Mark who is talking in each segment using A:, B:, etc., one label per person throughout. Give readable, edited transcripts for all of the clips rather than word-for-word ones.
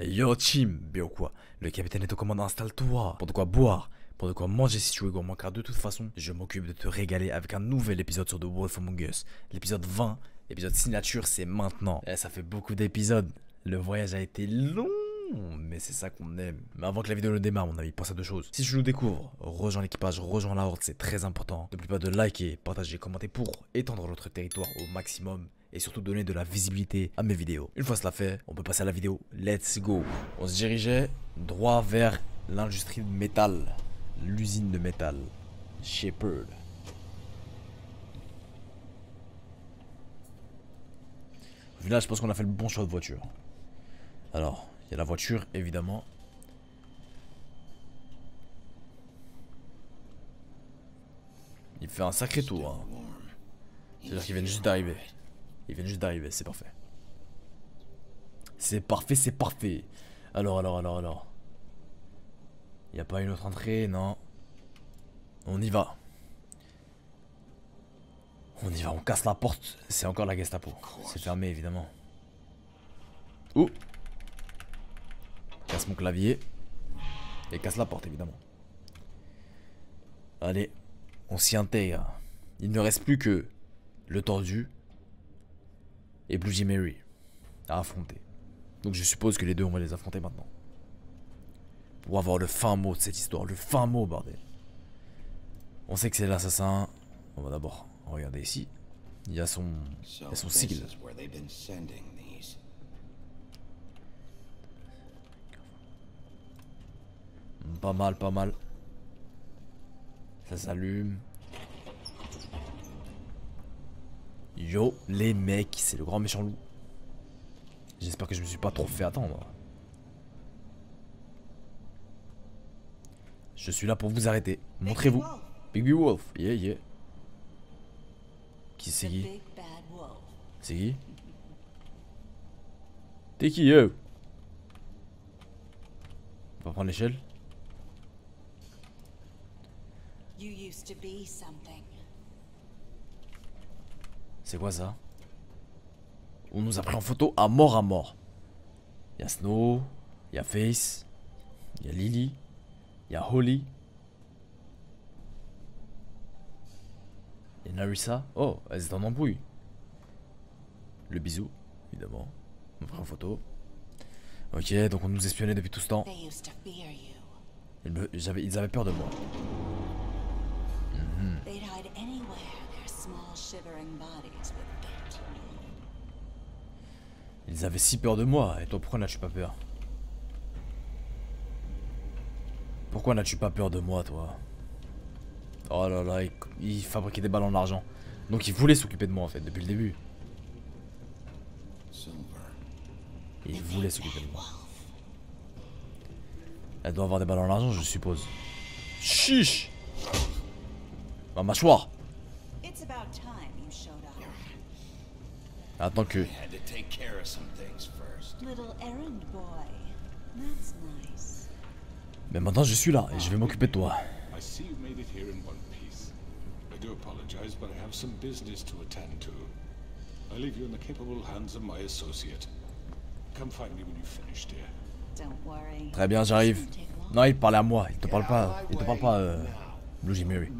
A: Yo team, bien quoi? Le capitaine est aux commandes, installe-toi. Pour de quoi boire, pour de quoi manger si tu es gourmand, car de toute façon, je m'occupe de te régaler avec un nouvel épisode sur The Wolf Among Us. L'épisode 20, l'épisode signature, c'est maintenant. Et ça fait beaucoup d'épisodes. Le voyage a été long, mais c'est ça qu'on aime. Mais avant que la vidéo ne démarre, mon ami, pense à deux choses. Si tu nous découvres, rejoins l'équipage, rejoins la horde, c'est très important. N'oublie pas de liker, partager, commenter pour étendre notre territoire au maximum. Et surtout donner de la visibilité à mes vidéos. Une fois cela fait, on peut passer à la vidéo. Let's go. On se dirigeait droit vers l'industrie de métal. L'usine de métal. Shepherd. Au final, je pense qu'on a fait le bon choix de voiture. Alors, il y a la voiture, évidemment. Il fait un sacré tour. Hein. C'est-à-dire qu'ils viennent juste d'arriver. Ils viennent juste d'arriver, c'est parfait. C'est parfait, c'est parfait. Alors. Il n'y a pas une autre entrée, non. On y va. On y va, on casse la porte. C'est encore la Gestapo. C'est fermé, évidemment. Ouh. Casse mon clavier. Et casse la porte, évidemment. Allez, on s'y intègre. Il ne reste plus que le tordu et Bloody Mary à affronter. Donc je suppose que les deux on va les affronter maintenant. Pour avoir le fin mot de cette histoire. Le fin mot, bordel. On sait que c'est l'assassin. On va d'abord regarder ici. Il y a son sigle. Pas mal, pas mal. Ça s'allume. Yo les mecs, c'est le grand méchant loup. J'espère que je me suis pas trop fait attendre. Je suis là pour vous arrêter. Montrez-vous. Big Wolf, yeah. Qui c'est qui? C'est qui? T'es qui, yo? On va prendre l'échelle. C'est quoi ça? On nous a pris en photo à mort à mort. Il y a Snow, il y a Face, il y a Lily, il y a Holly, il y a Narissa. Oh, elles étaient en embrouille. Le bisou, évidemment. On a pris en photo. Ok, donc on nous espionnait depuis tout ce temps. Ils avaient peur de moi. Ils avaient si peur de moi, et toi pourquoi n'as-tu pas peur? Pourquoi n'as-tu pas peur de moi, toi? Oh là là, il fabriquait des balles en argent. Donc il voulait s'occuper de moi en fait, depuis le début. Il voulait s'occuper de moi. Elle doit avoir des balles en argent, je suppose. Chiche! Ma mâchoire! Attends que... Mais maintenant je suis là et je vais m'occuper de toi. Très bien, j'arrive. Non, il te parlait à moi, il te parle pas. Il te parle pas, Bloody Mary.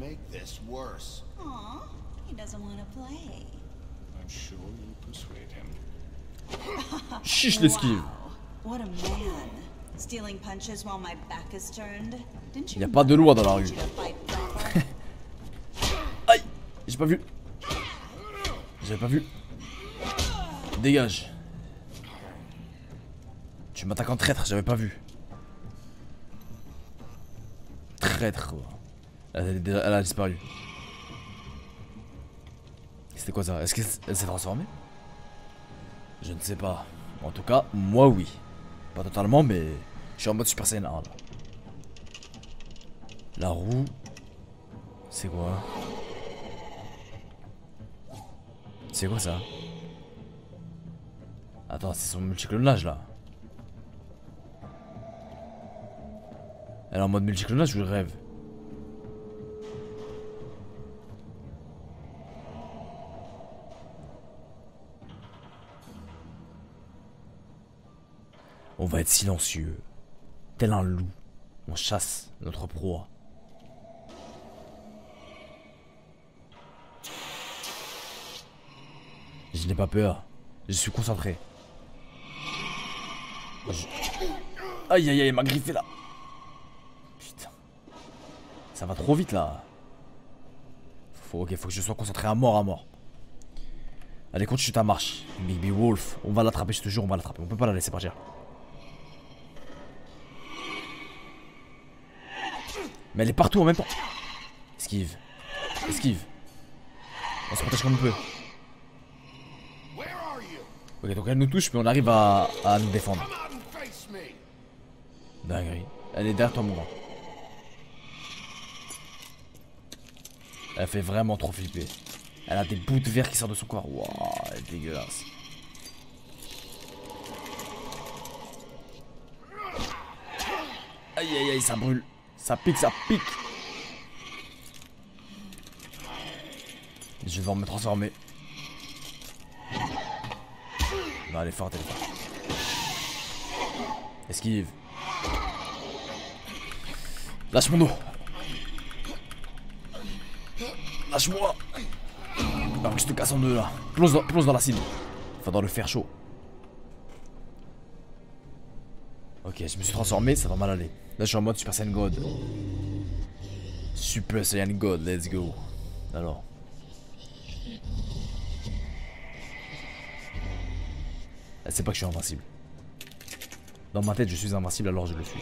A: Chiche l'esquive. Il n'y a pas de loi dans la rue. Aïe, j'ai pas vu. J'avais pas vu. Dégage. Tu m'attaques en traître, j'avais pas vu. Traître. Elle a disparu. C'était quoi ça? Est-ce qu'elle s'est transformée? Je ne sais pas. En tout cas, moi oui. Pas totalement, mais je suis en mode Super Saiyan 1 là. La roue. C'est quoi? C'est quoi ça? Attends, c'est son multiclonage là. Elle est en mode multiclonage ou je rêve? On va être silencieux. Tel un loup, on chasse notre proie. Je n'ai pas peur. Je suis concentré. Aïe aïe aïe, il m'a griffé là. Putain. Ça va trop vite là. Ok, faut que je sois concentré à mort à mort. Allez, continue ta marche. Big Wolf, on va l'attraper, je te jure, on va l'attraper. On peut pas la laisser partir. Mais elle est partout en même temps. Esquive. Esquive. On se protège comme on peut. Ok, donc elle nous touche, mais on arrive à nous défendre. Dinguerie. Elle est derrière toi, mon gars. Elle fait vraiment trop flipper. Elle a des bouts de verre qui sortent de son corps. Waouh, elle est dégueulasse. Aïe aïe aïe, ça brûle. Ça pique, ça pique. Je vais devoir me transformer. Non, elle est forte, elle est forte. Esquive. Lâche mon dos. Lâche-moi. Alors que je te casse en deux là. Plonge dans la cible. Faudra le faire chaud. Ok, je me suis transformé, ça va mal aller. Là je suis en mode Super Saiyan God. Super Saiyan God, let's go. Alors. Elle sait pas que je suis invincible. Dans ma tête je suis invincible alors je le suis.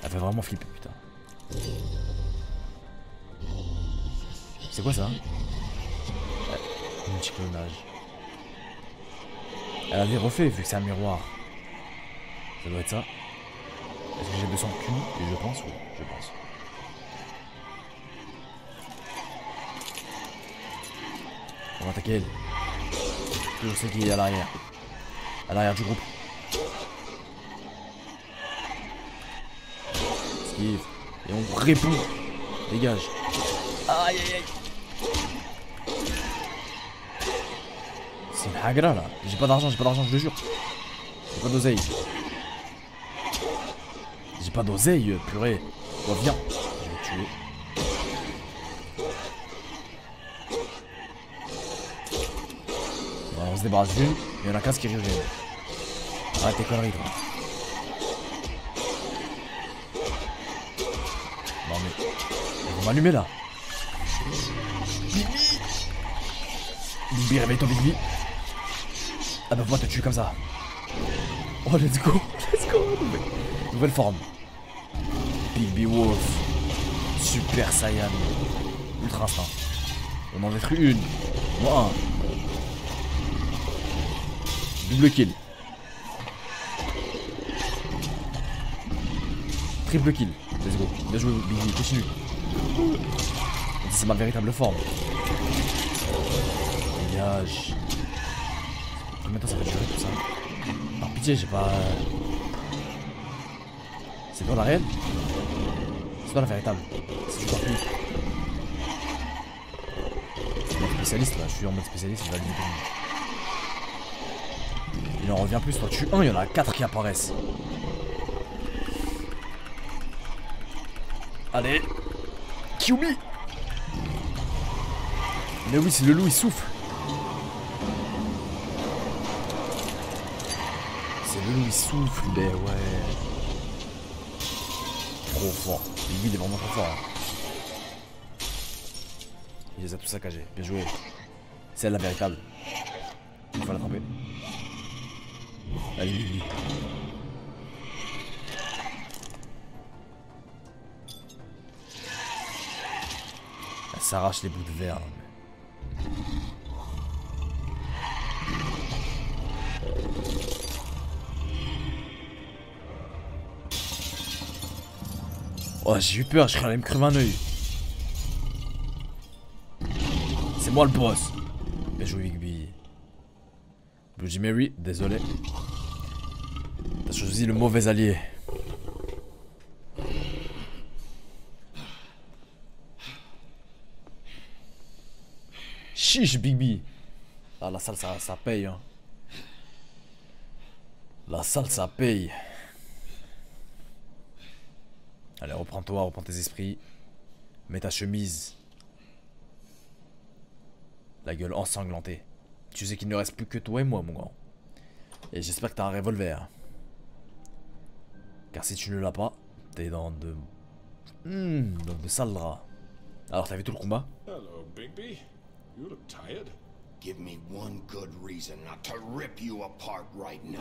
A: Elle fait vraiment flipper, putain. C'est quoi ça? Multiclonage. Elle a des reflets vu que c'est un miroir. Ça doit être ça. Est-ce que j'ai 200 de cul? Et je pense, oui, je pense. On va attaquer elle. Je sais qu'il est à l'arrière. À l'arrière du groupe. Esquive. Et on répond. Dégage. Aïe aïe aïe. C'est une hagra là. J'ai pas d'argent, je le jure. J'ai pas d'oseille. J'ai pas d'oseille, purée. Oh, viens. Je vais te tuer. Bon, on se débarrasse d'une. Il y en a 15 qui reviennent. Arrête tes conneries, toi. Non mais. Ils vont m'allumer là. Bibi, réveille-toi, Bibi. Ah bah, moi, te tuer comme ça. Oh, let's go. Let's go. Nouvelle forme. Big Wolf. Super Saiyan. Ultra instinct. On en détruit une. Moi, un. Double kill. Triple kill. Let's go. Bien joué, Biggie. Continue. C'est ma véritable forme. Dégage. Combien de temps ça va durer tout ça? Par pitié, j'ai pas. C'est pas la réelle? C'est pas la véritable. C'est du contenu. Je suis en mode spécialiste là, je suis en mode spécialiste, je vais allumer tout le monde. Il en revient plus, toi tu 1, il y en a 4 qui apparaissent. Allez. Kyubi. Mais oui, c'est le loup, il souffle. C'est le loup, il souffle, mais ouais. Trop fort. Lui, il est vraiment trop fort. Hein. Il les a tous saccagés. Bien joué. C'est elle la véritable. Il faut l'attraper. Allez, Bibi. Elle s'arrache les bouts de verre. Oh, j'ai eu peur, je croyais qu'elle allait me crever un oeil. C'est moi le boss. Bien joué, Bigby. Bloody Mary, désolé. T'as choisi le mauvais allié. Chiche, Bigby. Ah, la salle, ça paye, hein. La salle, ça paye. Allez, reprends-toi, reprends tes esprits. Mets ta chemise. La gueule ensanglantée. Tu sais qu'il ne reste plus que toi et moi, mon grand. Et j'espère que t'as un revolver. Car si tu ne l'as pas, t'es dans de... dans de sales draps. Alors, t'as vu tout le combat?
B: Hello, Bigby. You look tired.
C: Give me one good reason not to rip you apart right now.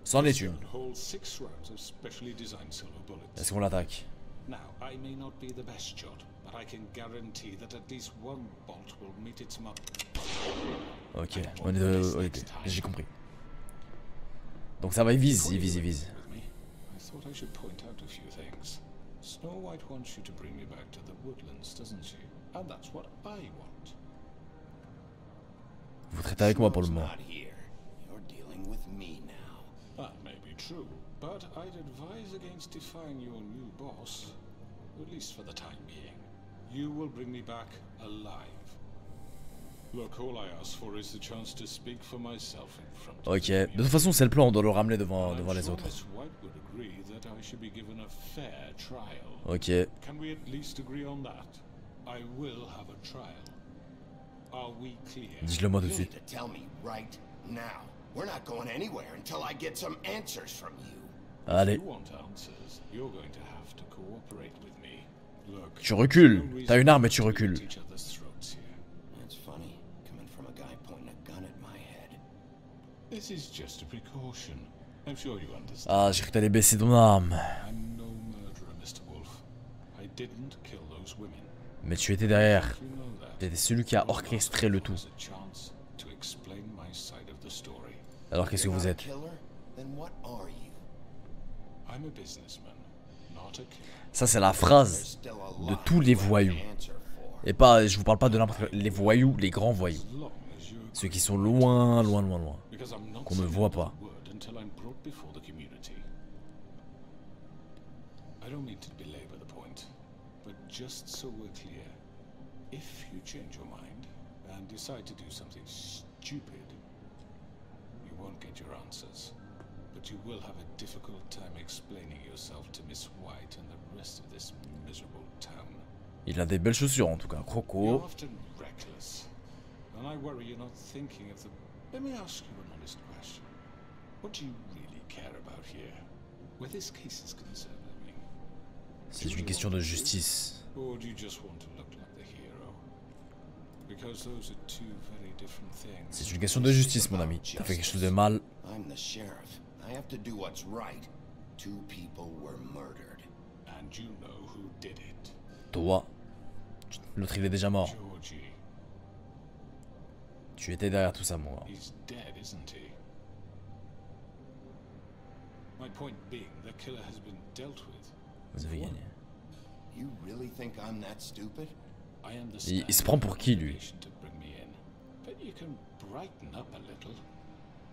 A: C'en est une.
B: Hold 6 rounds of specially designed silver bullets.
A: Est-ce qu'on l'attaque?
B: Now, I may not be the best shot, but I can guarantee that at least one bolt will meet its mark.
A: Ok, on est de... ok, j'ai compris. Donc ça va, il vise, il vise, il vise.
B: I thought I should point out a few things. Snow White wants you to bring me back to the woodlands, doesn't she? And that's what I want.
A: Vous traitez avec moi pour le moment.
C: Not here. You're dealing with me now.
B: That may be true, but I'd advise against defying your new boss, at least for the time being. You will bring me back alive. Look, all I ask for is the chance to speak for myself in front of
A: Ok, de toute façon c'est le plan, on doit le ramener devant les autres.
B: Miss White would agree that I should be given a fair trial.
A: Ok,
B: Can we at least agree on that? I will have a trial. Are we clear?
A: dis-le moi tout de
C: You need
A: suite.
C: to tell me right now. We're not going anywhere until I get some answers from you.
A: Allez,
B: If you want answers, you're going to have to cooperate with me. Look,
A: tu recules. T'as une arme et tu recules.
B: each other's throats here.
C: That's funny, coming from a guy pointing a gun at my head.
B: This is just a precaution. I'm sure you understand.
A: Ah, j'ai cru que t'allais baisser ton arme.
B: I'm no murderer, Mr. Wolf. I didn't kill those women.
A: Mais tu étais derrière.
B: You know that.
A: T'étais celui qui a orchestré le tout.
B: Has a chance to explain my side of the story.
A: Alors qu'est-ce que vous
C: Not a
A: êtes?
C: killer? Then what are you?
B: I'm a businessman, not a killer.
A: Ça c'est la phrase
C: Still a
A: de
C: lot
A: tous les
C: you have to
A: voyous.
C: answer for.
A: Et pas, je vous parle pas de n'importe quel... Les voyous, les grands voyous.
B: As long as you
A: Ceux qui sont loin, loin, loin, loin.
B: because I'm not
A: Qu'on ne
B: saying
A: voit
B: another
A: pas.
B: word until I'm brought before the community. I don't mean to belabor the point, but just so we're clear, if you change your mind and decide to do something stupid, you won't get your answers. But you will have a difficult time explaining yourself to Miss White and the rest of this miserable town.
A: Il a des belles chaussures en tout cas.
B: You're
A: Croco.
B: often reckless, and I worry you're not thinking of the... Let me ask you an honest question. What do you really care about here? Where this case is concerned, I mean.
A: C'est une question de justice.
B: Or do you just want to look like the hero? Because those are two very different things.
A: C'est une question de justice, mon ami. T'as fait quelque chose de mal.
C: I'm the sheriff. I have to do what's right. 2 people were murdered.
B: And you know who did it.
A: Toi. L'autre il est déjà mort.
B: Georgie.
A: Tu étais derrière tout ça, moi.
B: He's dead, isn't he? My point being, the killer has been dealt with.
A: Vous avez gagné.
C: You really think I'm that stupid?
B: I
A: Il se prend pour qui, lui?
B: understand to bring me in, but you can brighten up a little.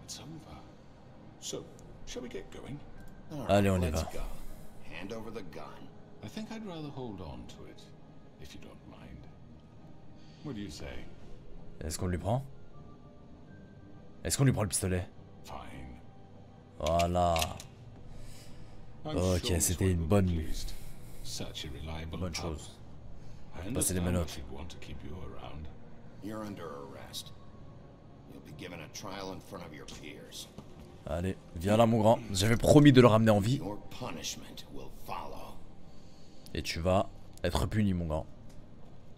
B: It's over. So, shall we get going?
C: All right,
A: Allez, on y
C: let's
A: va.
C: go. Hand over the gun.
B: I think I'd rather hold on to it, if you don't mind. What do you say?
A: Est-ce qu'on lui prend? Est-ce qu'on lui prend le pistolet?
B: Fine.
A: Voilà.
B: I'm
A: Ok,
B: sure Miss
A: c'était
B: White
A: une
B: will be
A: bonne
B: pleased. Such a reliable
A: bonne
B: pal.
A: chose.
B: I
A: Passer les
B: understand
A: menottes.
B: she'd want to keep you around.
C: You're under arrest. You'll be given a trial in front of your peers.
A: Allez, viens là, mon grand. J'avais promis de le ramener en vie.
C: Your punishment will follow.
A: Et tu vas être puni, mon grand.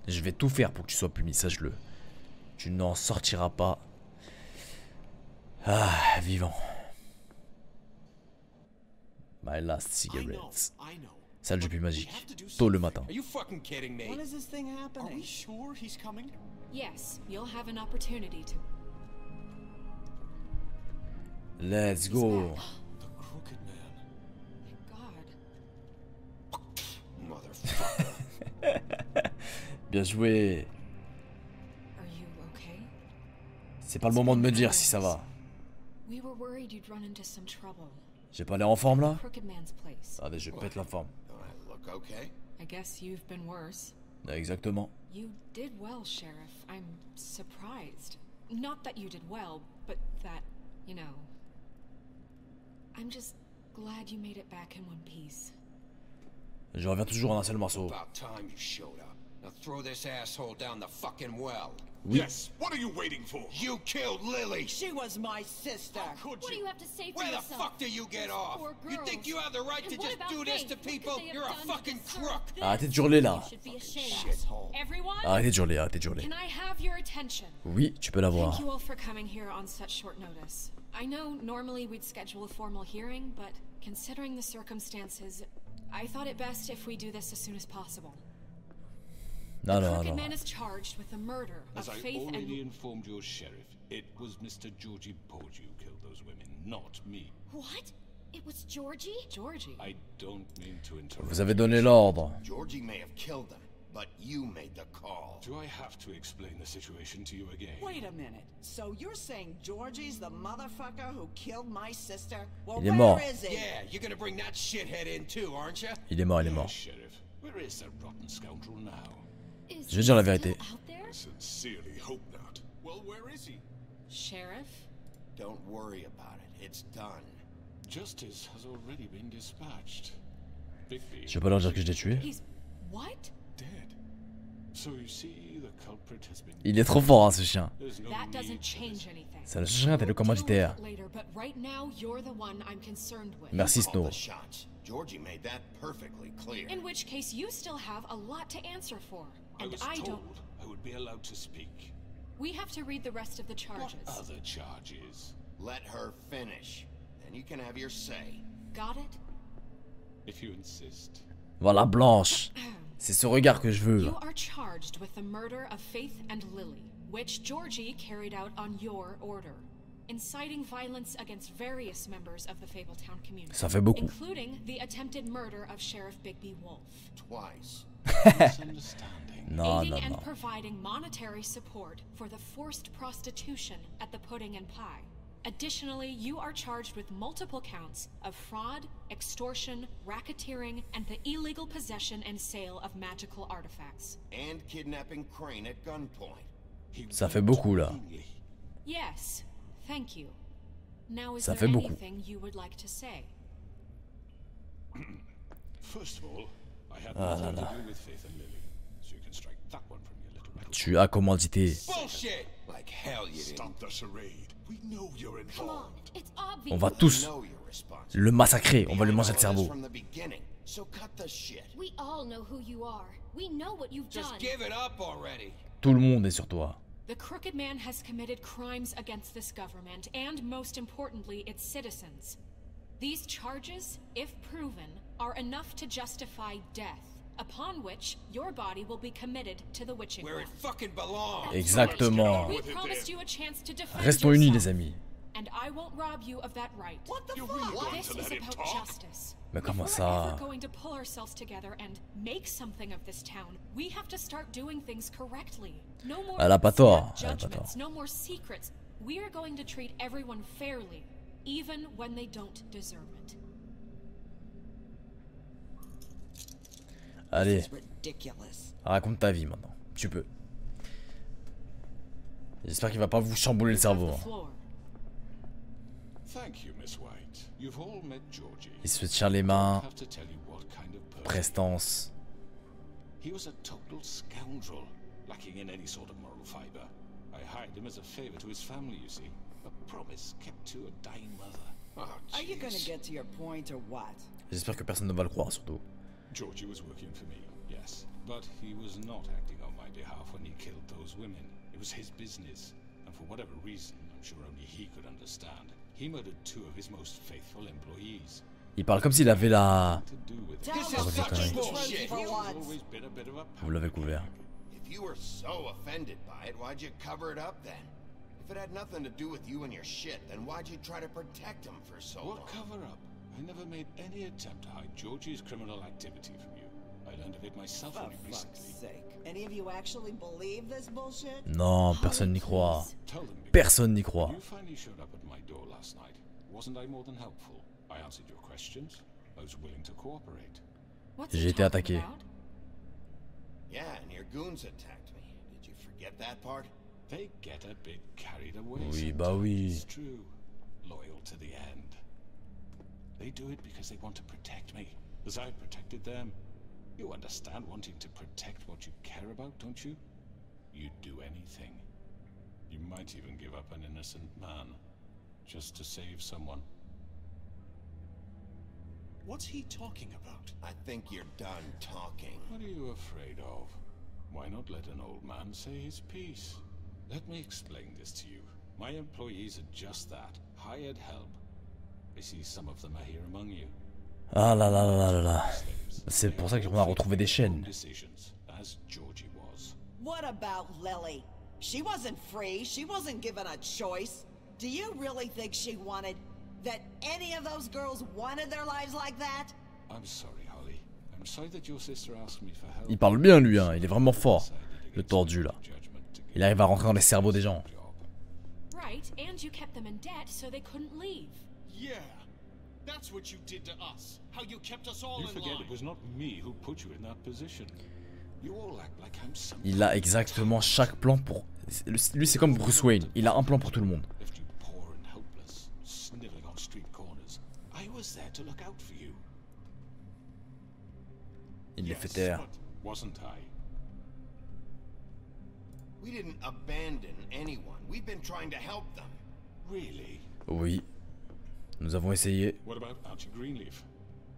A: Je vais tout faire pour que tu sois puni, sache-le. Tu n'en sortiras pas. Ah, vivant. My last cigarettes. Salle du puits magique. Tôt le matin.
D: Are you fucking kidding me?
E: When is this thing
D: Are we
E: happening?
D: sure he's coming?
F: Yes, you'll have an opportunity to.
A: Let's go.
B: The crooked man.
F: God.
C: Motherfucker.
A: Bien joué.
F: Are you okay?
A: C'est pas le moment de me dire si ça va.
F: We were worried you'd run into some trouble.
A: J'ai pas l'air en forme là?
F: Crooked Man's place.
A: Attendez, je pète la forme.
C: Do I look okay?
F: I guess you've been worse.
A: Exactement.
F: You did well, Sheriff. I'm surprised. Not that you did well, but that, you know, I'm just glad you made it back in one piece.
A: Je reviens toujours en un seul morceau.
C: About time you showed up. Now throw this asshole down the fucking well.
A: Oui.
B: Yes, what are you waiting for?
C: You killed Lily!
E: She was my sister.
B: Could
G: What do
B: you?
G: you have to say for
C: Where the
G: yourself?
C: fuck do you get
G: Those
C: off?
G: poor
C: You think
G: girls.
C: you have the right
G: And
C: to
G: what
C: just
G: about
C: do this
G: Faith?
C: to
G: What could
C: people?
G: they have
C: You're a
G: done to
C: fucking
G: deserve
C: crook!
G: this?
A: Arrêtez de hurler là.
G: You should be ashamed.
C: Shithole.
F: Everyone,
A: Arrêtez de hurler, arrêtez de hurler.
F: can I have your attention?
A: Oui, tu peux l'avoir.
F: Thank you all for coming here on such short notice. I know normally we'd schedule a formal hearing, but considering the circumstances, I thought it best if we do this as soon as possible.
A: Non,
F: The
A: non,
F: Crooked
A: non.
F: Man is charged with the murder of
B: As I
F: Faith
B: already
F: and...
B: informed your sheriff, it was Mr. Georgie Porgy who killed those women, not me.
G: What? It was Georgie?
F: Georgie?
B: I don't mean to interrupt.
A: Vous avez donné l'ordre.
C: Georgie may have killed them, but you made the call.
B: Do I have to explain the situation to you again?
E: Wait a minute. So you're saying Georgie's the motherfucker who killed my sister? Well,
A: Il est mort.
E: where is he?
C: Yeah, you're gonna bring that shithead in too, aren't you?
A: Il est mort, il est
B: Yes,
A: mort.
B: Sheriff. Where is that rotten scoundrel now?
G: Is
A: Je veux dire la
G: he
A: vérité.
G: still out there?
B: Sincerely hope not. Well, where is he?
F: Sheriff?
C: Don't worry about it. It's done.
B: Justice has already been dispatched. Bigby
A: Je vais pas leur dire que je l'ai tué.
F: He's... what?
B: dead. So you see, the culprit has been.
A: Il est trop fort, hein, ce chien.
B: There's no
F: That
B: need
F: doesn't
B: for this.
F: change anything.
A: Ça ne change rien, t'es le
F: We'll deal with
A: commanditaire.
F: it later, but right now you're the one I'm concerned with.
A: Merci,
C: Call
A: Snow.
C: the shots. Georgie made that perfectly clear.
F: In which case you still have a lot to answer for.
B: I
F: And
B: was
F: I
B: told
F: don't...
B: I would be allowed to speak.
F: We have to read the rest of the
B: What
F: charges.
B: other charges?
C: Let her finish. Then you can have your say.
F: Got it?
B: If you insist.
A: Voilà, Blanche. C'est ce regard que je veux.
F: You are charged with the murder of Faith and Lily, which Georgie carried out on your order, inciting violence against various members of the Fabletown community,
A: Ça fait beaucoup.
F: including the attempted murder of Sheriff Bigby Wolf,
C: Twice.
B: Misunderstanding.
A: Non,
F: aiding
A: non,
F: and
A: non.
F: providing monetary support for the forced prostitution at the Pudding and Pie. Additionally, you are charged with multiple counts of fraud, extortion, racketeering, and the illegal possession and sale of magical artifacts.
C: And kidnapping Crane at gunpoint.
B: He
A: Ça fait
B: went
A: beaucoup, là.
B: willingly.
F: Yes, thank you. Now, is
A: Ça
F: there
A: fait beaucoup.
F: anything you would like to say?
B: First of all, I had
A: Ah,
B: nothing
A: là,
B: to do with Faith and Lily, so you can strike that one from your little rattle.
A: Tu as commandité.
C: Bullshit! Like hell you didn't.
B: Stop the charade. We know you're
G: Come on,
B: involved.
G: it's obvious.
A: On va
C: You
A: tous
C: know you're responsible.
A: le massacrer. On va lui
C: You
A: manger
C: know
A: le cerveau.
C: this from the beginning. So cut the shit.
G: We all know who you are. We know what you've
C: Just
G: done.
C: give it up already.
A: Tout le monde est sur toi.
F: The Crooked Man has committed crimes against this government and, most importantly, its citizens. These charges, if proven, are enough to justify death, upon which your body will be committed to the witching
C: Where it
F: well.
C: fucking belongs.
A: Exactement.
F: We promised you a chance to defend
A: Restons unis, les
F: yourself,
A: amis.
F: and I won't rob you of that right.
E: What the
B: You
E: fuck?
B: really going
F: This
B: to
F: is
B: let him
F: about
B: talk?
F: justice.
A: Mais comment
F: If we're
A: ça?
F: ever going to pull ourselves together and make something of this town, we have to start doing things correctly. No more
A: Elle a pas
F: snap
A: tort, elle a pas
F: judgments,
A: tort.
F: no more secrets. We are going to treat everyone fairly, even when they don't deserve it.
A: Allez,
E: This is ridiculous.
A: raconte ta vie maintenant. Tu peux. J'espère qu'il va pas vous chambouler le
F: You have
A: cerveau.
F: the
A: hein.
F: floor.
B: Thank you, Miss White. You've all met Georgie.
A: Il se tient les
B: I
A: mains.
B: have to tell you what kind of person.
A: Prestance.
B: He was a total scoundrel, lacking in any sort of moral fiber. I hired him as a favor to his family, you see. A promise kept to a dying mother.
C: Oh,
E: Are you gonna
C: jeez.
E: get to your point or what?
A: J'espère que personne ne va le croire surtout.
B: Georgie was working for me, yes. But he was not acting on my behalf when he killed those women. It was his business. And for whatever reason, I'm sure only he could understand, he murdered two of his most faithful employees.
A: Il parle comme s'il avait la...
B: To do with
E: Tell
B: it.
C: This
E: me
C: is
A: Oh,
C: fucking
A: conneries.
C: bullshit.
E: for
B: He's
E: once.
B: always been a bit of a
A: Vous l'avez couvert.
C: If you were so offended by it, why'd you cover it up then? If it had nothing to do with you and your shit, then why'd you try to protect him for so long?
B: What cover up? I never made any attempt to hide Georgie's criminal activity from you. I learned of it myself
E: For
B: only
E: fuck's
B: recently.
E: sake. Any of you actually believe this bullshit?
A: Non, personne n'y croit.
B: Tell them because
A: Personne n'y croit.
B: you finally showed up at my door last night. Wasn't I more than helpful? I answered your questions. I was willing to cooperate.
F: What's he
A: J'ai été
F: talking
A: attaqué.
F: about?
C: Yeah, and your goons attacked me. Did you forget that part?
B: They get a bit carried away.
A: Oui, bah
B: sometimes,
A: oui.
B: It's true. Loyal to the end. They do it because they want to protect me, as I've protected them. You understand wanting to protect what you care about, don't you? You'd do anything. You might even give up an innocent man, just to save someone.
D: What's he talking about?
C: I think you're done talking.
B: What are you afraid of? Why not let an old man say his piece? Let me explain this to you. My employees are just that, hired help. I see some of them are here among you.
A: Ah là là là là là. C'est pour ça qu'on a retrouvé des chaînes.
B: Decisions, as Georgie was.
E: What about Lily? She wasn't free. She wasn't given a choice. Do you really think she wanted that any of those girls wanted their lives like that?
B: I'm sorry, Holly. I'm sorry that your sister asked me for help.
A: Il parle bien lui, hein. Il est vraiment fort. Le tordu là. Il arrive à rentrer dans les cerveaux des gens.
F: Right, and you kept them in debt so they couldn't leave.
D: Yeah. That's what you did to us. How you kept us all
B: You
D: in
B: forget
D: line.
B: it was not me who put you in that position. You all act like I'm some
A: Il a exactement chaque plan pour... Lui c'est comme Bruce Wayne. Il a un plan pour tout le monde.
B: left you poor and helpless, sniveling on street corners. I was there to look out for you.
A: Il les fait taire.
B: Wasn't I?
C: We didn't abandon anyone. We've been trying to help them.
B: Really?
A: Oui. Nous avons essayé.
B: What about Archie Greenleaf?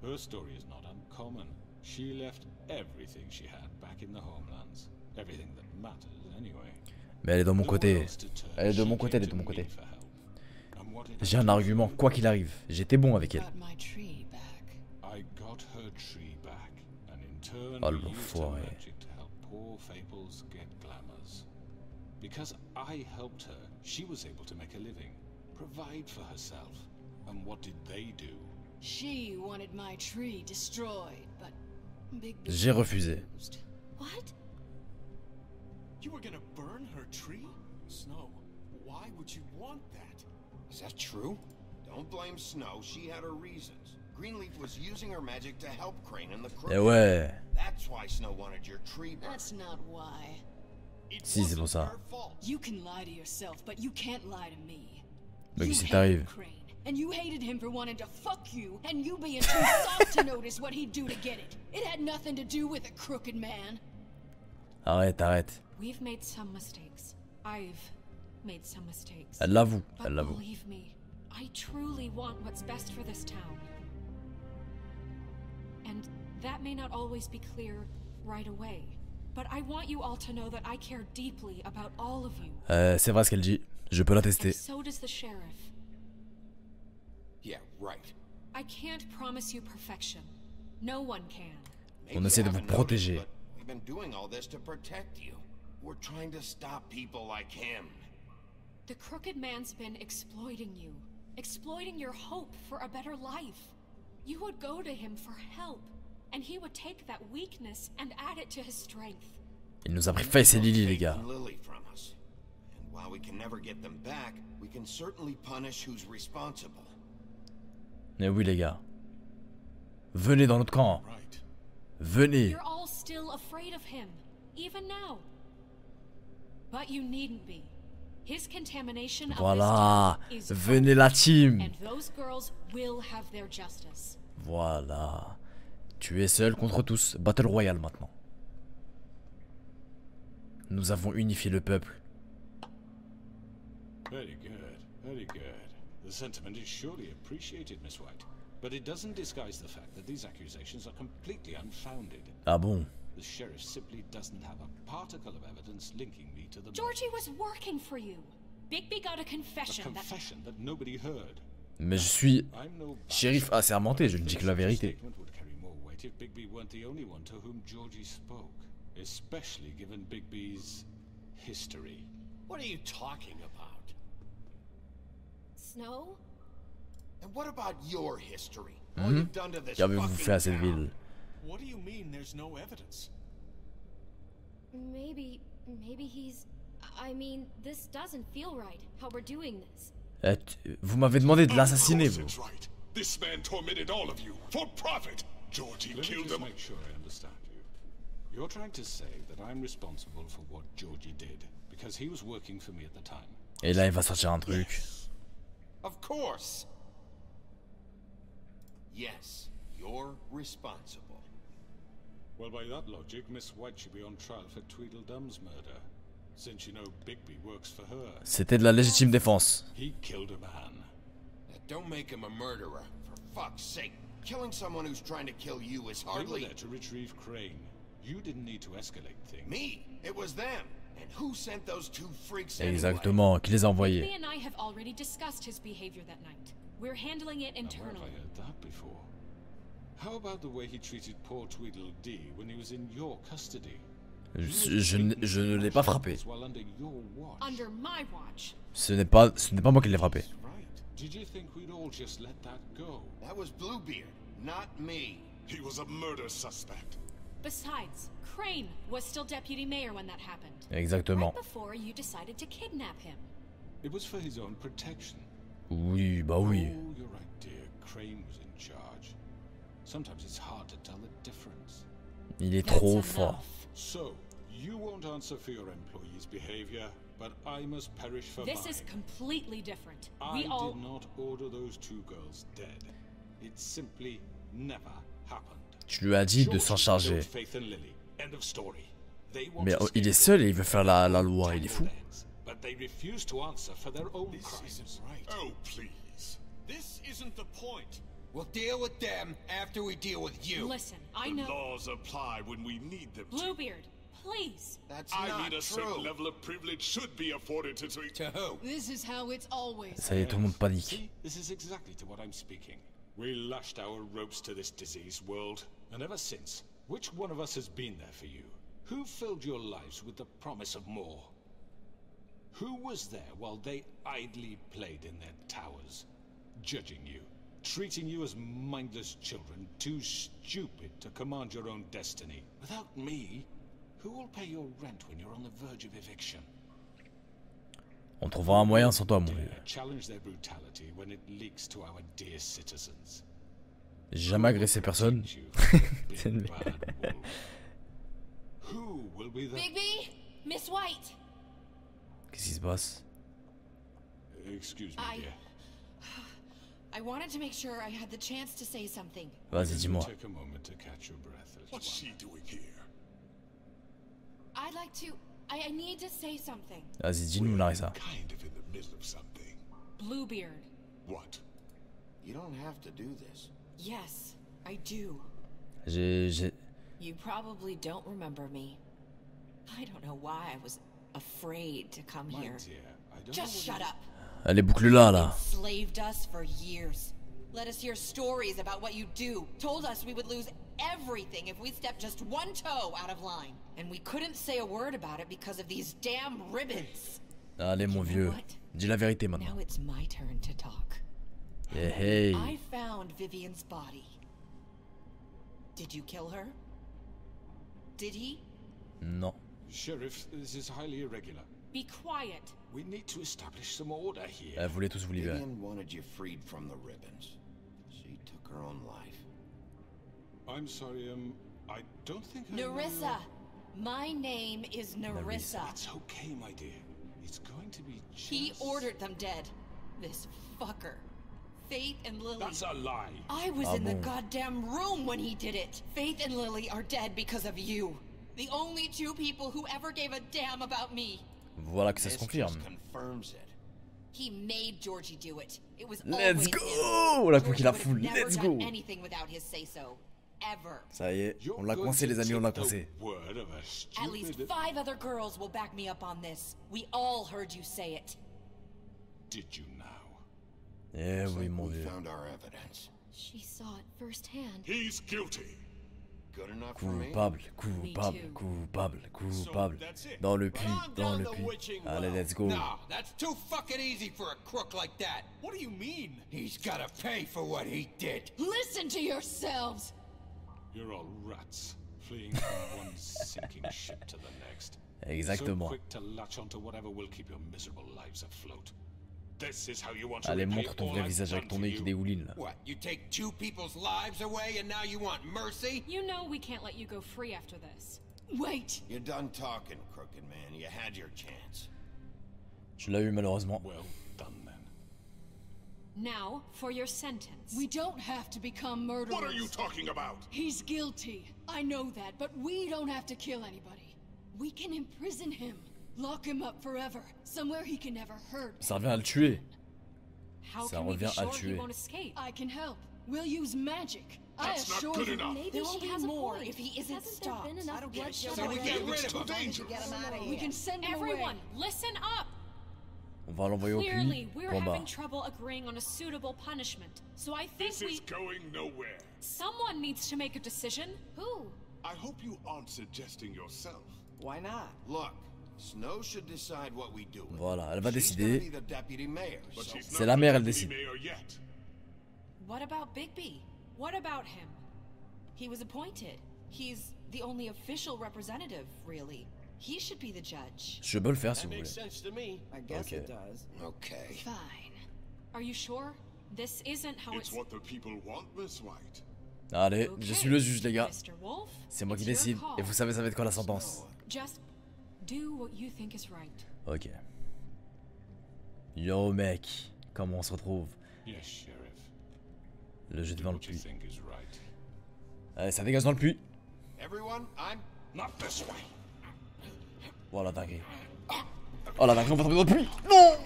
B: Her story is not uncommon. She left everything she had back in the homelands. Everything that matters, anyway.
A: Mais elle est de mon côté. Elle est de mon côté, elle est de mon côté. J'ai un argument, quoi qu'il arrive. J'étais bon avec elle.
E: Got my tree back.
B: I got her tree back, and in turn
A: Oh,
B: we used her
A: l'enfoiré.
B: magic to help poor Fables get glamours. Because I helped her, she was able to make a living, provide for herself. And what did they do?
H: She wanted my tree destroyed, but Big
A: J'ai refusé.
H: What?
D: You were gonna burn her tree? Snow, why would you want that?
C: Is that true? Don't blame Snow. She had her reasons. Greenleaf was using her magic to help Crane and the crew.
A: Eh ouais.
C: That's why Snow wanted your tree burned.
H: That's not why.
D: It
A: Si, c'est
D: wasn't
A: pour ça.
D: her fault.
H: You can lie to yourself, but you can't lie to me.
A: Mais
H: You
A: qu'est-ce qui
H: hated
A: t'arrive?
H: Crane, and you hated him for wanting to fuck you, and you being too soft to notice what he'd do to get it. It had nothing to do with a crooked man.
A: Arrête, arrête.
F: We've made some mistakes. I've made some mistakes.
A: Elle l'avoue,
F: But
A: elle l'avoue.
F: believe me, I truly want what's best for this town. And that may not always be clear right away. But I want you all to know that I care deeply about all of you.
A: C'est vrai ce qu'elle dit. Je peux
F: And
A: l'attester.
F: so does the sheriff.
C: Yeah, right.
F: I can't promise you perfection. No one can.
C: Maybe
A: On
C: you
A: essaie de vous
C: haven't noticed,
A: protéger.
C: but we've been doing all this to protect you. We're trying to stop people like him.
F: The crooked man's been exploiting you. Exploiting your hope for a better life. You would go to him for help. And he would take that weakness and add it to his strength.
A: Il nous a pris Face et Lily, les gars.
C: Taking Lily from us. And while we can never get them back, we can certainly punish who's responsible.
A: Mais oui, les gars. Venez dans notre camp.
D: Right.
A: Venez.
F: You're all still afraid of him, even now. But you needn't be. His contamination of
A: Voilà.
F: this town is
A: Venez la team.
F: and those girls will have their justice.
A: Voilà. Tu es seul contre tous. Battle Royale maintenant. Nous avons unifié le peuple.
B: Very good, very good. The sentiment is surely appreciated, Miss White. But it doesn't disguise the fact that these accusations are completely unfounded.
A: Ah bon?
B: The sheriff simply doesn't have a particle of evidence linking me to the
F: Georgie was working for you. Bigby got a
B: a
F: confession that
B: confession that nobody heard.
A: Mais je suis
B: I'm no
A: shérif assermenté, je ne dis que la vérité.
B: statement would carry more weight if Bigby weren't the only one to whom Georgie spoke, especially given Bigby's history.
D: What are you talking about?
H: Snow?
C: And what about your history? All you've done to this
A: Qu'avez-vous
C: fucking
A: fait à cette
C: town?
A: ville?
D: What do you mean there's no evidence?
G: Maybe he's... I mean, this doesn't feel right, how we're doing this.
A: Vous m'avez demandé de l'assassiner, vous.
I: It's right. This man tormented all of you for profit. Georgie
B: Let me
I: killed
B: just
I: them.
B: make sure I understand you. You're trying to say that I'm responsible for what Georgie did because he was working for me at the time.
A: Et là, il va sortir un truc.
C: Of course. Yes, you're responsible.
B: Well, by that logic, Miss White should be on trial for Tweedledum's murder, since you know Bigby works for her.
A: C'était de la légitime défense.
B: He killed a man.
C: That don't make him a murderer, for fuck's sake. Killing someone who's trying to kill you is
B: They were
C: hardly...
B: there to retrieve Crane. You didn't need to escalate things.
C: Me? It was them. And who sent those two freaks
A: Exactement, qui les a envoyés.
F: Bigby and I have already discussed his behavior that night. We're handling it
B: Now, where have
F: internally.
B: I heard that before? How about the way he treated poor Tweedledee when he was in your custody?
A: Je ne l'ai pas frappé.
B: While under your watch.
F: Under my watch.
A: Ce n'est pas moi qui l'ai frappé.
B: Right. Did you think we'd all just let that go?
C: That was Bluebeard, not me.
I: He was a murder suspect.
F: Besides, Crane was still deputy mayor when that happened.
A: Exactement.
F: Right before you decided to kidnap him.
B: It was for his own protection.
A: Oui, bah oui.
B: Oh, you're right, dear. Crane was in charge. Sometimes it's hard to tell the difference.
A: Il est trop fort.
B: So, you won't answer for your employees' behavior, but I must perish for
F: This
B: mine.
F: is completely different.
B: I
F: We all...
B: did not order those two girls dead. It simply never happened.
A: Tu lui as dit de s'en charger.
B: Faith and Lily. End of story. They want
A: Mais
B: to
A: il est
B: scapegoat
A: seul et il veut faire la loi, il est fou.
B: But they refuse to answer for their own
D: This
B: crimes.
D: isn't right.
I: Oh, please.
D: This isn't the point.
C: We'll deal with them after we deal with you.
F: Listen, I
I: The
F: know...
I: laws apply when we need them to.
F: Bluebeard, please.
C: That's
I: I
C: not
I: mean, a
C: true.
I: certain level of privilege should be afforded to
C: To who?
H: This is how it's always.
A: Ça y est, tout le monde panique.
B: See, this is exactly to what I'm speaking. We lashed our ropes to this diseased world, and ever since, which one of us has been there for you? Who filled your lives with the promise of more? Who was there while they idly played in their towers, judging you, treating you as mindless children, too stupid to command your own destiny? Without me, who will pay your rent when you're on the verge of eviction?
A: On trouvera un moyen sans toi, mon vieux.
B: Challenge their brutality when it leaks to our dear citizens.
A: J'ai jamais agressé personne.
B: Who will be the...
H: Bigby, Miss White.
A: Qu'est-ce qui se passe?
B: Excuse me, dear.
H: I wanted to make sure I had the chance to say something.
A: Vas-y, dis-moi.
B: Take a moment to catch your breath.
I: What's she doing here?
H: I'd like to. I need to say something.
A: Vas-y, dis-nous, Larissa.
I: Kind of in the middle of something.
F: Bluebeard.
I: What?
C: You don't have to do this.
H: Yes, I do.
A: J'ai...
E: You probably don't remember me. I don't know why I was afraid to come
B: My
E: here.
B: dear, I don't
E: Just
B: know
E: shut up.
A: Elle est bouclée là.
E: Enslaved us for years. Let us hear stories about what you do. Told us we would lose everything if we stepped just one toe out of line. And we couldn't say a word about it because of these damn ribbons.
A: Allez, mon vieux. Dis la vérité maintenant.
E: Now it's my turn to talk.
A: Hey, hey.
E: I found Vivian's body. Did you kill her? Did he?
A: Non.
B: Sheriff, this is highly irregular.
F: Be quiet.
B: We need to establish some order here.
A: Elle voulait tous vous libérer.
C: Vivian wanted you freed from the ribbons. She took her own life.
B: I'm sorry, I don't think I
E: Nerissa. My name is Nerissa.
B: It's okay, my dear. It's going to be just...
E: He ordered them dead. This fucker. Faith and Lily.
B: That's a lie.
E: I was in the goddamn room when he did it. Faith and Lily are dead because of you. The only two people who ever gave a damn about me.
A: Voilà que ça se
C: This
A: confirme.
C: just confirms it.
E: He made Georgie do it. It was
A: Let's
E: always
A: go!
E: him.
A: La coquille la
E: Georgie
A: foule.
E: would have never
A: Let's
E: done
A: go!
E: anything without his say-so. Ever.
A: Ça y est,
B: You're
A: on l'a
B: going
A: coincé,
B: to
A: les amis, on l'a
B: take the
A: coincé.
B: word of a
E: At least
B: stupid...
E: 5 other girls will back me up on this. We all heard you say it.
B: Did you now?
A: Eh
C: Looks
A: oui,
C: like
A: mon
C: we
A: vieux.
C: found our evidence.
G: She saw it firsthand.
I: He's guilty.
C: Good enough for me.
A: Coupable, coupable, coupable, coupable. Dans le puits, dans le puits. Allez, let's go.
C: Nah, that's too fucking easy for a crook like that.
D: What do you mean?
C: He's gotta pay for what he did.
H: Listen to yourselves.
B: You're all rats, fleeing from one sinking ship to the next.
A: Exactement.
B: So quick to latch onto whatever will keep your miserable lives afloat. This is how you want to
A: Allez,
B: repay
A: montre ton
B: all
A: vrai
B: I've
A: visage avec
B: done
A: ton
B: for
A: nez qui
B: you.
A: dégouline là.
C: What, you take 2 people's lives away and now you want mercy?
F: You know we can't let you go free after this.
H: Wait.
C: You're done talking, crooked man. You had your chance.
A: Tu l'as eu malheureusement.
B: Well done then.
F: Now, for your sentence.
H: We don't have to become murderers.
I: What are you talking about?
H: He's guilty. I know that, but we don't have to kill anybody. We can imprison him. Lock him up forever. Somewhere he can never hurt.
A: Ça revient à le tuer.
F: How
A: Ça
F: can we be
A: revient à le
F: sure he
A: tuer.
F: won't escape?
H: I can help. We'll use magic. I
I: That's not
H: assure
I: good
H: you.
I: enough.
G: Maybe
E: There
G: she
E: will be
G: has a
E: more
G: point.
E: if he isn't
G: Hasn't there
E: stopped.
G: been
E: I
G: enough
E: don't get
G: bloodshed
I: So we
G: already?
I: get rid of him.
C: Too
I: Dangerous.
C: Get him out of
H: We
C: here.
H: can send him
F: Everyone,
H: away.
F: listen up!
A: On va l'envoyer au
F: Clearly,
A: puits.
F: we're
A: Point barre.
F: having trouble agreeing on a suitable punishment. So I think
I: This is going nowhere.
F: someone needs to make a decision.
G: Who?
I: I hope you aren't suggesting yourself.
C: Why not? Look, Snow should decide what we do.
A: Voilà, elle va
C: She's gonna
A: décider.
C: be the deputy mayor,
I: But
C: so-
I: she's
A: C'est
I: not
A: la
I: the
A: mère, elle
I: deputy
A: décide.
I: mayor yet.
E: What about Bigby? What about him? He was appointed. He's the only official representative, really. He should be the judge.
A: Je peux le faire si vous voulez.
C: sense to me.
J: I guess
A: Okay.
J: it does.
C: Okay.
H: Fine.
F: Are you sure? This isn't how
I: It's
F: it's...
I: what the people want, Miss White.
A: Allez,
F: Okay,
A: je suis le juge, les gars.
F: Mr. Wolf,
A: C'est moi qui
F: it's your
A: décide.
F: call.
A: Et vous savez, ça va être quoi la sentence?
F: Just do what you think is right.
A: Ok. Yo, mec. Comment on se retrouve?
B: Yes, Sheriff.
A: Le jeu devant le
B: What you
A: puits.
B: think is right.
A: Allez, ça dégage dans le puits.
C: Everyone, I'm
I: Not this way.
A: Oh la dinguerie. Oh la dinguerie, on va tomber dans le puits. Non!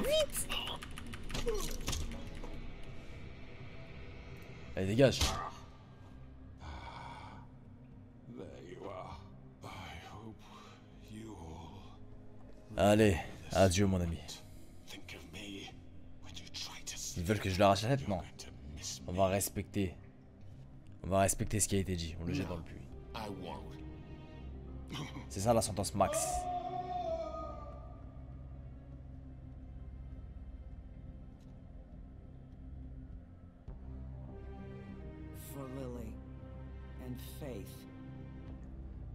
A: Vite! Allez, dégage.
B: There you are. I hope you all
A: Allez, adieu, mon ami.
B: think of me when you try to
A: Ils veulent que je leur arrache la tête? Non.
B: to miss
A: On va respecter. On va respecter ce qui a été dit. On le jette dans le puits.
C: I won't.
A: C'est ça la sentence max.
J: For Lily and Faith.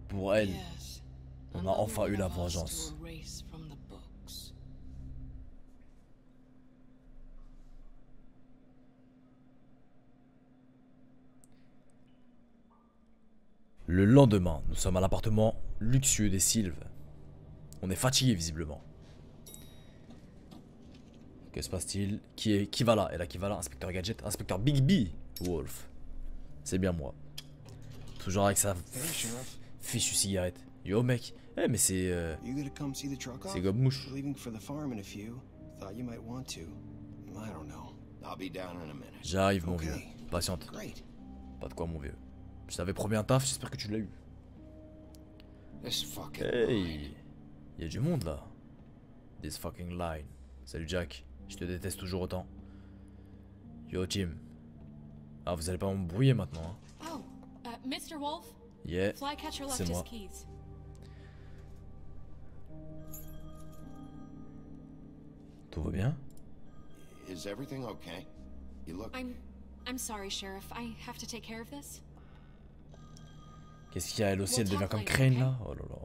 A: Pour elle,
H: Yes.
A: on a enfin eu la vengeance.
H: Erase from the books.
A: Le lendemain, nous sommes à l'appartement luxueux des Sylves. On est fatigué visiblement. Que se passe-t-il? Qui va là? Et là, qui va là? Inspecteur Gadget, inspecteur Bigby Wolf. C'est bien moi. Toujours avec sa
J: Hey, Sheriff.
A: fichue cigarette. Yo mec, eh mais c'est
J: You gonna come see the truck off?
A: c'est gobe-mouche.
J: We're leaving for the farm in a few. Thought you might want to. I don't know.
C: I'll be down in a minute.
A: J'arrive mon
J: Ok.
A: vieux. Patiente.
J: Great.
A: Pas de quoi mon vieux. Je t'avais promis un taf, j'espère que tu l'as eu.
C: This fucking
A: Hey, y a du monde là. This fucking line. Salut Jack, je te déteste toujours autant. Yo team. Ah vous allez pas m'embrouiller maintenant hein.
F: Oh, Mr. Wolf,
A: Yeah,
F: Flycatcher left
A: c'est
F: his
A: moi.
F: keys.
A: Tout va bien?
C: Is everything okay? You look.
F: I'm sorry, Sheriff. I have to take care of this.
A: Qu'est-ce qu'il y a elle aussi, elle devient comme Crane là? Oh là là.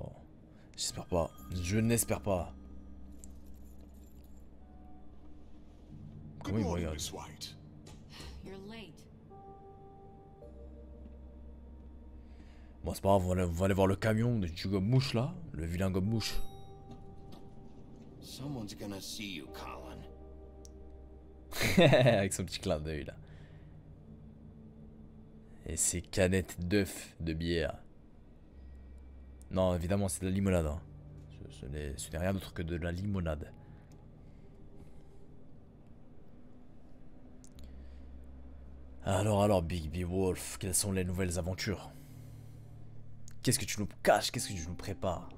A: J'espère pas. Je n'espère pas.
I: Good
A: Comment il me
I: morning,
A: regarde?
I: Miss White.
F: You're late.
A: Bon c'est pas grave, on va aller voir le camion du gobe-mouche là. Le vilain gobe-mouche.
C: Someone's gonna see you, Colin.
A: Avec son petit clin d'œil là. Et ses canettes d'œufs de bière. Non, évidemment, c'est de la limonade. Hein. Ce n'est rien d'autre que de la limonade. Alors, Bigby Wolf, quelles sont les nouvelles aventures? Qu'est-ce que tu nous caches? Qu'est-ce que tu nous prépares?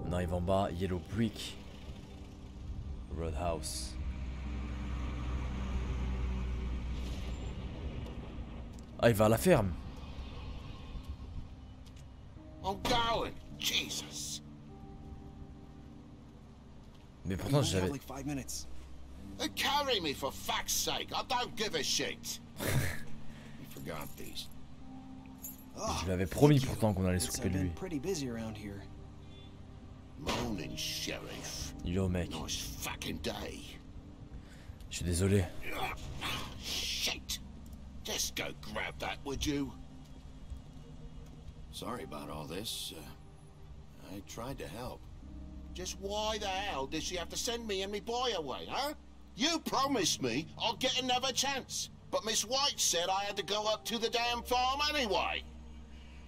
A: On arrive en bas, Yellow Brick Roadhouse. Ah, il va à la ferme.
C: I'm going. Jesus.
A: Mais
J: We
A: pourtant,
J: only have
A: j'avais...
J: like 5 minutes.
C: Carry me for fuck's sake. I don't give a shit. You forgot these.
A: Je lui avais promis pourtant qu'on allait
J: It's
A: s'occuper de
J: been
A: lui.
J: pretty busy around here.
C: Morning, Sheriff.
A: Yo mec,
C: Nice fucking day.
A: je suis désolé.
C: Shit. Just go grab that, would you? Sorry about all this. I tried to help. Just why the hell did she have to send me and me boy away, huh? You promised me I'll get another chance. But Miss White said I had to go up to the damn farm anyway.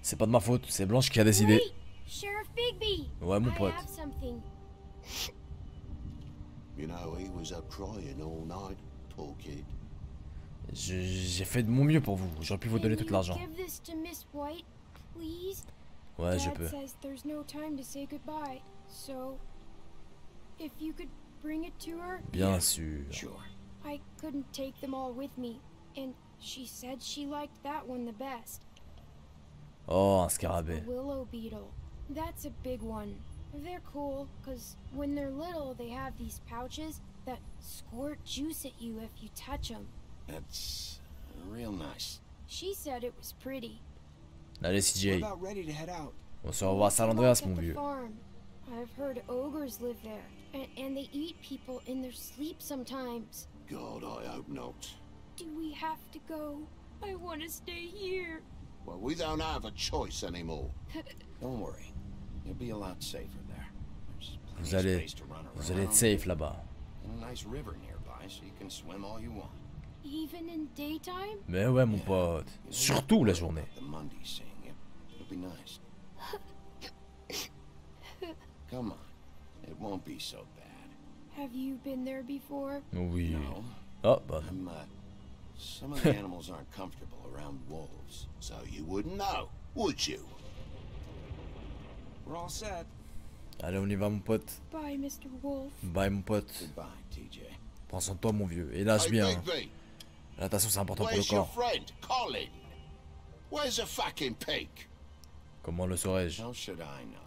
A: C'est pas de ma faute, c'est Blanche qui a décidé.
G: Wait, Sheriff Bigby.
A: Ouais, mon pote.
G: I have something.
C: You know, he was up crying all night, poor kid.
A: J'ai fait de mon mieux pour vous. J'aurais pu vous donner tout l'argent.
G: Give this to Miss White, please.
A: Ouais, je peux.
G: Dad says there's no time to say goodbye. So, if you could bring it to her.
A: Bien sûr.
C: Sure.
G: I couldn't take them all with me, and she said she liked that one the best.
A: Oh, un scarabée.
G: The willow beetle. That's a big one. They're cool, cause when they're little, they have these pouches that squirt juice at you if you touch them.
C: That's real nice.
G: She said it was pretty.
A: Allez,
J: We're
A: CJ.
J: about ready to head out.
A: On se revoit à San Andreas,
G: At
A: mon
G: the
A: vieux.
G: farm. I've heard ogres live there, and they eat people in their sleep sometimes.
C: God, I hope not.
G: Do we have to go? I want to stay here.
C: Well, we don't have a choice anymore.
J: Don't worry. You'll be a lot safer there. There's
A: Vous
J: plenty of
A: allez,
J: space to run
A: vous allez être
J: around,
A: safe là-bas.
J: and a nice river nearby, so you can swim all you want.
G: Even in daytime?
A: Mais ouais, mon pote. Surtout la journée.
J: The Monday seeing you. It'll be nice. Come on. It won't be so bad.
G: Have you been there before?
A: Oui.
J: No.
A: Oh, bah.
C: Some of the animals aren't comfortable around wolves, so you wouldn't know, would you?
J: We're all set.
A: Allez, on y va, mon pote.
G: Bye, Mr. Wolf.
A: Bye, mon pote.
J: Goodbye, TJ.
A: Prends soin de toi, mon vieux. Et nage
C: Hey,
A: bien.
C: Bigby,
A: La natation, c'est important pour le
C: where's your
A: corps.
C: friend, Colin? Where's the fucking pig?
A: Comment le saurais-je?
J: How should I know?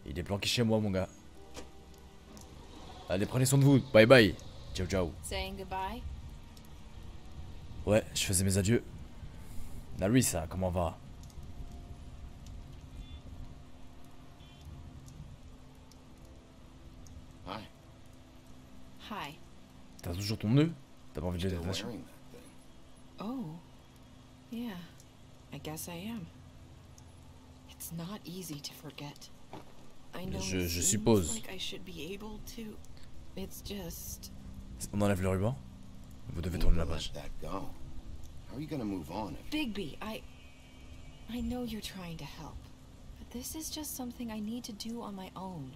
A: Il est planqué chez moi, mon gars. Allez, prenez soin de vous. Bye bye. Ciao, ciao.
E: Saying goodbye?
A: Ouais, je faisais mes adieux. Narissa, comment va?
J: Hi.
E: Hi.
A: T'as toujours ton nœud? T'as pas envie de
J: Still
A: l'attacher?
J: wearing that thing.
E: Oh. Yeah. I guess I am. It's not easy to forget. I know
A: Je
E: it seems
A: suppose.
E: like I should be able to. It's just.
A: On enlève le ruban? Vous devez
C: You
A: tourner la
C: let
A: page.
C: that go. How are you gonna move on if
E: Bigby, I know you're trying to help, but this is just something I need to do on my own.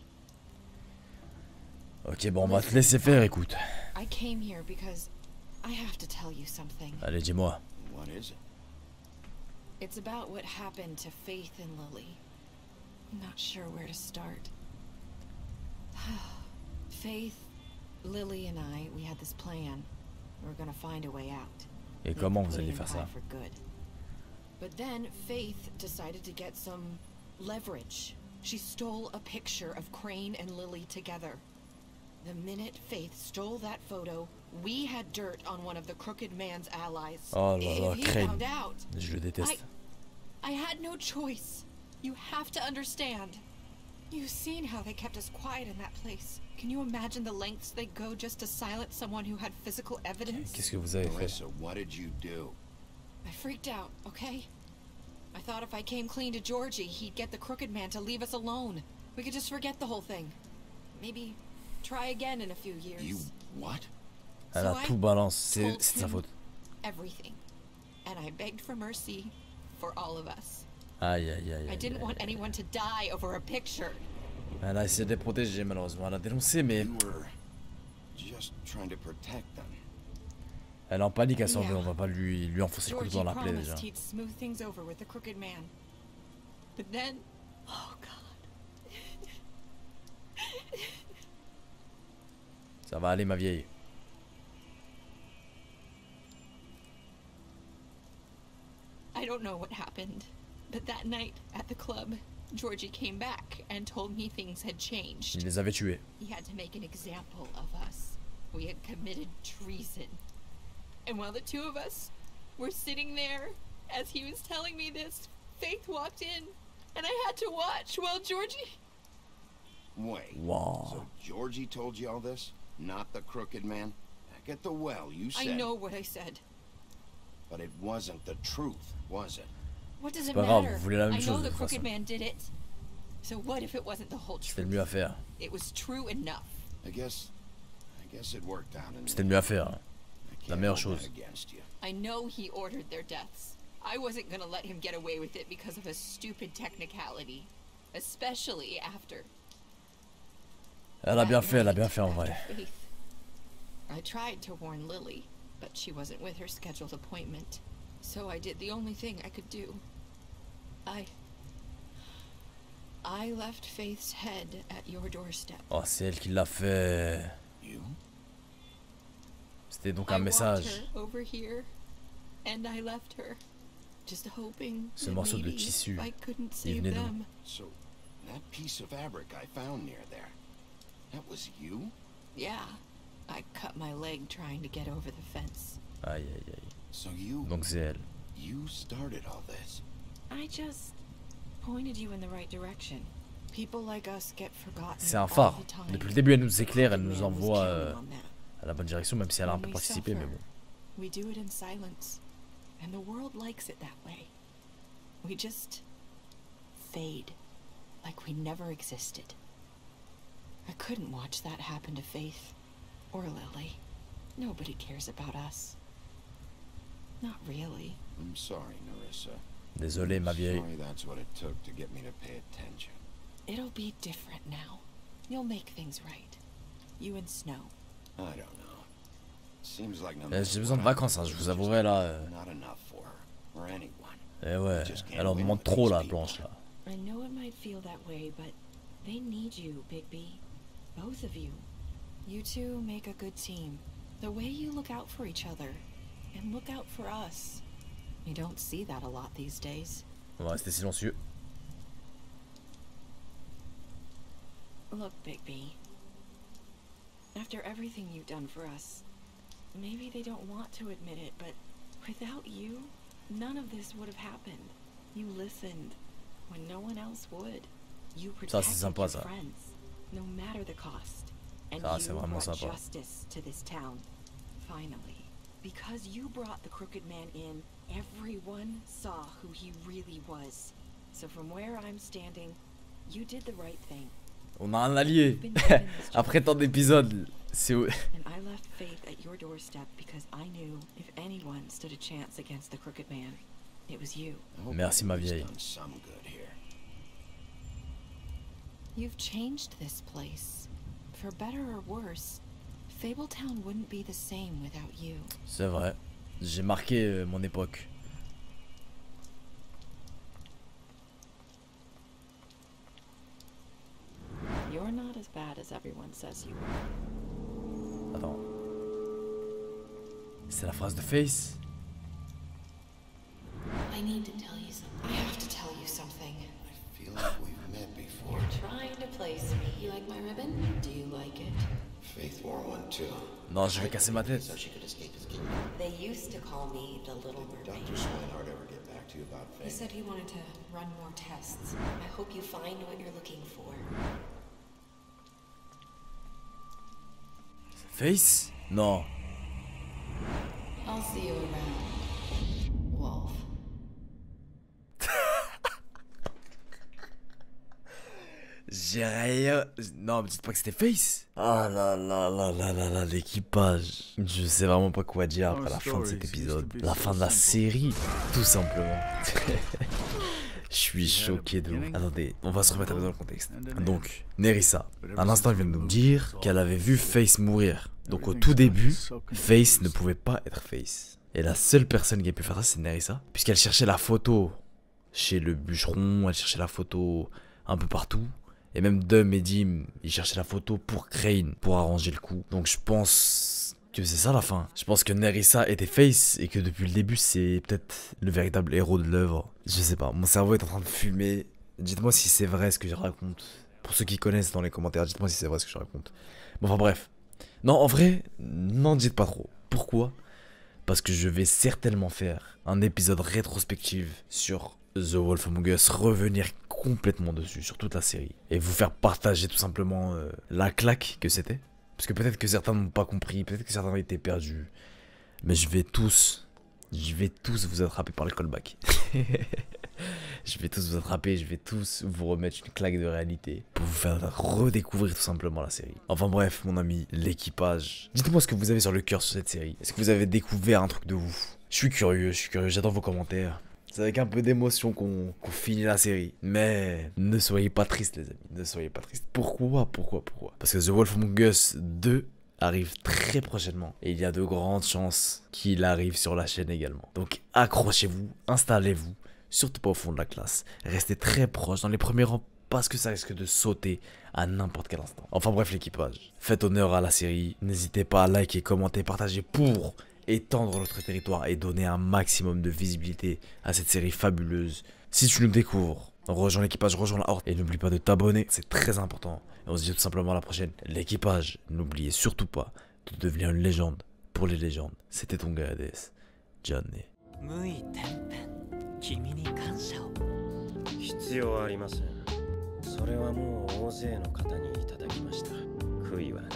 A: Ok, bon, on va te laisser faire, écoute.
E: I came here because I have to tell you something.
A: Allez, dis-moi.
C: what is it?
E: It's about what happened to Faith and Lily. I'm not sure where to start. Faith, Lily and I, we had this plan. We were gonna find a way out.
A: Et
E: Leave
A: comment
E: the
A: vous alliez
E: pudding
A: faire
E: in the
A: ça?
E: pie for good. But then Faith decided to get some leverage. She stole a picture of Crane and Lily together. The minute Faith stole that photo, we had dirt on one of the crooked man's allies.
A: Oh là là,
E: If he
A: Crane.
E: found out,
A: Je le déteste.
E: I had no choice. You have to understand. You've seen how they kept us quiet in that place. Can you imagine the lengths they go just to silence someone who had physical evidence?
A: Qu'est-ce que vous avez fait?
C: Marissa, what did you do?
E: I freaked out, okay? I thought if I came clean to Georgie, he'd get the crooked man to leave us alone. We could just forget the whole thing. Maybe try again in a few years.
C: You what?
A: Elle a
E: So I
A: tout balance, c'est
E: told
A: de sa
E: him
A: faute.
E: Everything. And I begged for mercy for all of us.
A: Aïe aïe aïe
E: I
A: aïe.
E: didn't want anyone to die over a picture.
A: Elle a essayé de les protéger, malheureusement. Elle a dénoncé, mais
C: You were just trying to protect them.
A: elle est en panique à s'en
E: Yeah.
A: veut. On va pas lui enfoncer le couteau
E: Georgie
A: dans la plaie déjà.
E: promised he'd smooth things over with the crooked man. But then, oh God.
A: Ça va aller, ma vieille.
E: I don't know what happened, but that night at the club, Georgie came back and told me things had changed.
A: Il les avait tués.
E: He had to make an example of us. We had committed treason. And while the two of us were sitting there, as he was telling me this, Faith walked in, and I had to watch while Georgie...
C: Wait.
A: Wow.
C: So Georgie told you all this? Not the crooked man? Back at the well, you said.
E: I know what I said.
C: But it wasn't the truth, was it?
E: What does it
A: pas grave,
E: matter?
A: vous voulez la même
E: I know
A: chose, de
E: the
A: toute
E: crooked
A: façon.
E: man did it. So what if it wasn't the whole
A: C'était le
E: truth?
A: mieux à faire.
E: It was true enough.
C: I guess it worked out.
A: C'était le mieux à faire. Hein.
C: I
A: La
C: can't
A: meilleure
C: hold that
A: chose.
C: against you.
E: I know he ordered their deaths. I wasn't gonna let him get away with it because of a stupid technicality. Especially after.
A: Elle a bien fait en vrai.
E: Faith. I tried to warn Lily, but she wasn't with her scheduled appointment. So I did the only thing I could do. I left Faith's head at your doorstep.
A: Oh, c'est elle qui l'a fait.
C: You?
A: C'était donc un message.
E: Over here, and I left her, just hoping
A: Ce morceau de tissu, il venait d'où?
C: So, that piece of fabric I found near there, that was you?
E: Yeah, I cut my leg trying to get over the fence.
A: Aïe aïe aïe.
C: So you...
A: Donc c'est elle.
C: You started all this.
E: I just pointed you in the right direction. People like us get forgotten.
A: C'est un phare. Depuis le début, elle nous éclaire, elle nous envoie à la bonne direction, même si elle a un peu participé, mais bon.
E: We do it in silence, and the world likes it that way. We just fade, like we never existed. I couldn't watch that happen to Faith or Lily. Nobody cares about us. Not really.
C: I'm sorry, Nerissa.
A: Désolé, ma vieille.
C: Sorry that's what it took to get me to pay attention.
E: It'll be different now. You'll make things right. You and Snow.
C: I don't know. Seems like no
A: J'ai besoin de vacances, hein, je vous avouerai là.
C: Not enough for her or anyone.
A: Eh ouais, elle en demande trop là, Blanche là.
E: I know it might feel that way, but they need you, Bigby. Both of you. You two make a good team. The way you look out for each other and look out for us. You don't see that a lot these days.
A: On va rester silencieux.
E: Look, Bigby. After everything you've done for us, maybe they don't want to admit it, but without you, none of this would have happened. You listened when no one else would. You protected your friends, no matter the cost. And you brought justice to this town, finally. Because you brought the crooked man in, everyone saw who he really was. So from where I'm standing, you did the right thing.
A: On a un allié. Après tant d'épisodes, c'est...
E: And I left Faith at your doorstep because I knew if anyone stood a chance against the crooked man, it was you.
A: Merci ma vieille.
E: You've changed this place. For better or worse, Fabletown wouldn't be the same without you.
A: C'est vrai. J'ai marqué mon époque.
E: You're not as bad as everyone says you are.
A: Attends. C'est la phrase de Face.
E: I need to tell you something. I have to tell you something.
C: I feel like we've met before.
E: You're trying to place me. You like my ribbon? Do you like it?
C: Faith wore one too.
A: Non, je vais casser ma tête.
C: So she could escape his kingdom.
E: They used to call me the Little Mermaid.
C: Dr. Swinehart ever get back to you about Faith?
E: He said he wanted to run more tests. I hope you find what you're looking for.
A: Face? Non.
E: I'll see you around, Wolf.
A: J'ai rien... Non, mais dites pas que c'était Face. Ah là là là là là là, l'équipage. Je sais vraiment pas quoi dire après la fin de cet épisode. La fin de la série, tout simplement. Je suis choqué de ouf. Attendez, on va se remettre un peu dans le contexte. Donc, Nerissa, à l'instant, elle vient de nous dire qu'elle avait vu Face mourir. Donc au tout début, Face ne pouvait pas être Face. Et la seule personne qui a pu faire ça, c'est Nerissa. Puisqu'elle cherchait la photo chez le bûcheron, elle cherchait la photo un peu partout. Et même Dum et Dim, ils cherchaient la photo pour Crane, pour arranger le coup. Donc je pense que c'est ça la fin. Je pense que Nerissa était Face et que depuis le début, c'est peut-être le véritable héros de l'œuvre. Je sais pas, mon cerveau est en train de fumer. Dites-moi si c'est vrai ce que je raconte. Pour ceux qui connaissent dans les commentaires, dites-moi si c'est vrai ce que je raconte. Bon, enfin bref. Non, en vrai, n'en dites pas trop. Pourquoi? Parce que je vais certainement faire un épisode rétrospectif sur The Wolf Among Us, revenir complètement dessus, sur toute la série. Et vous faire partager tout simplement la claque que c'était. Parce que peut-être que certains n'ont pas compris, peut-être que certains étaient perdus. Mais je vais tous vous attraper par le callback. Je vais tous vous attraper, je vais tous vous remettre une claque de réalité pour vous faire redécouvrir tout simplement la série. Enfin bref, mon ami, l'équipage. Dites-moi ce que vous avez sur le cœur sur cette série. Est-ce que vous avez découvert un truc de ouf? Je suis curieux, j'attends vos commentaires. C'est avec un peu d'émotion qu'on finit la série. Mais ne soyez pas tristes les amis, ne soyez pas tristes. Pourquoi? Parce que The Wolf Among Us 2 arrive très prochainement. Et il y a de grandes chances qu'il arrive sur la chaîne également. Donc accrochez-vous, installez-vous. Surtout pas au fond de la classe. Restez très proche dans les premiers rangs parce que ça risque de sauter à n'importe quel instant. Enfin bref l'équipage, faites honneur à la série. N'hésitez pas à liker, commenter, partager pour étendre notre territoire et donner un maximum de visibilité à cette série fabuleuse. Si tu nous découvres, rejoins l'équipage, rejoins la horde et n'oublie pas de t'abonner, c'est très important. Et on se dit tout simplement à la prochaine. L'équipage, n'oubliez surtout pas de devenir une légende pour les légendes. C'était ton gars Hades, donné.
K: 君に感謝を。必要ありません。それはもう大勢の方にいただきました。悔いはない。